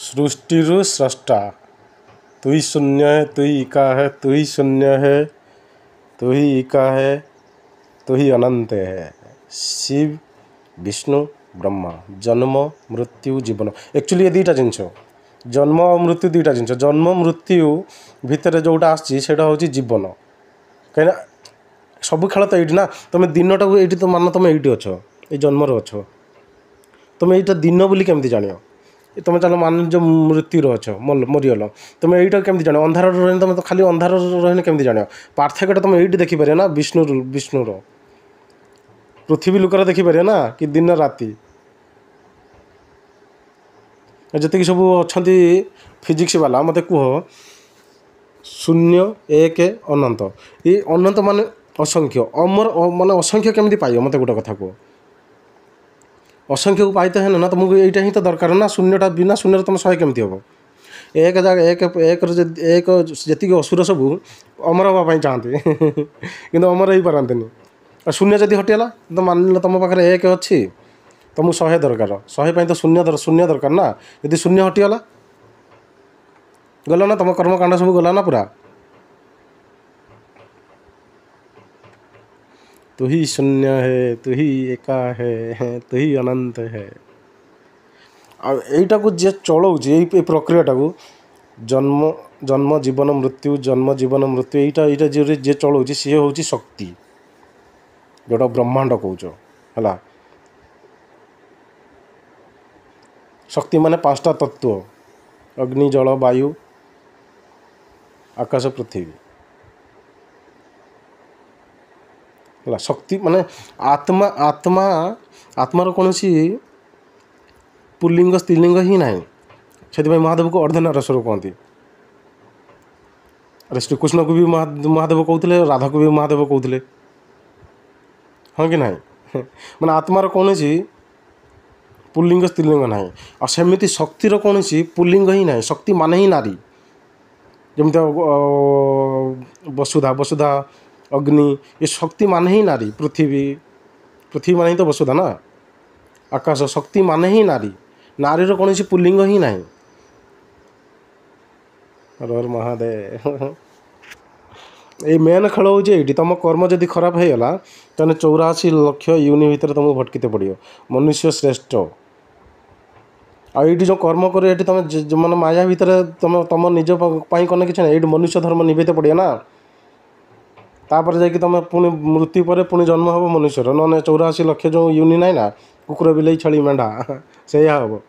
सृष्टिरु स्रष्टा तू ही शून्य है, तू ही इका है, तू ही शून्य है, तू ही इका है, तू ही अनंत है। शिव विष्णु ब्रह्मा जन्म मृत्यु जीवन एक्चुअली ये दुईटा जिनस जन्म और मृत्यु दुईटा जिनस जन्म मृत्यु भितर जोटा आसटा हूँ जीवन कहीं सब खेल तो ये ना तुम दिनटा को ये तो मान तुम ये अच्छ ये जन्मर अच्छ तुम यहाँ दिन बोली केमती जान तुम चलो मान जो मृत्यु अच्छ मरीगल तुम यहीटा केमती जान अंधार रही तुम तो खाली अंधार रही केमती जान पार्थक्यटा तुम ये देखिपर ना विष्णुर पृथ्वी लोकर देखिपर ना कि दिन राति जी सब अच्छा फिजिक्स वाला मत कह शून्य एक अनंत ये अनंत मान असंख्य अमर मान असंख्य केमती पाइब मत गोटे कथा कह असंख्य को पाइते हैं ना तुमको यहीटा ही तो दरकार ना शून्यटा बिना शून्य तुम 100 केमती हम एक जगह एक जी असुर सब अमर हाँपाई चाहते कि अमर हो पारते शून्य जदि हटिगला तो मान तुम पाखे एक अच्छी तुमको 100 दरकार 100 तो शून्य दरकार ना यदि शून्य हटिगला गला ना तुम कर्मकांड सब गला ना पूरा तू ही शून्य है, तू ही एका है, तू ही अनंत है। आईटा को जे चलाऊँ ये प्रक्रियाटा को जन्म जन्म जीवन मृत्यु जन्म जीवन मृत्यु यहीटा जे चलाऊँ सी हूँ शक्ति जोटा ब्रह्मांड कौच है शक्ति माने 5टा तत्व अग्नि जल वायु आकाश पृथ्वी है शक्ति माने आत्मा आत्मा आत्मार कौन पुल्लिंग स्त्रीलिंग ही ना से महादेव को अर्धनारेश्वर कहती अरे श्रीकृष्ण को भी महादेव कहते राधा को भी महादेव कहते हाँ कि ना मैंने आत्मार कौन पुल्लिंग स्त्रीलिंग ना आमती शक्तिर कौन पुल्लिंग ही ना शक्ति मान ही नारी जमी वसुधा वसुधा अग्नि ये शक्ति मान ही नारी पृथ्वी मान ही तो वसुधा ना आकाश शक्ति मान ही नारी नारीर कौन पुल्लिंग ही ना हर महादेव ये मेन खेल हूँ ये तुम कर्म जदि खराब हो गला तो 84 लाख यूनि भितर तुमको भटकीते पड़ो मनुष्य श्रेष्ठ आईटी जो कर्म कर तुम मैंने माया भितर तुम तुम निज कने कि ये मनुष्य धर्म निभेते पड़े ना तापर जाकि तुम पुणी मृत्यु पर पुणी जन्म हम मनुष्यर ना 84 लाख जो यूनि ना कुकुर बिलाई छेली मेढ़ा से हम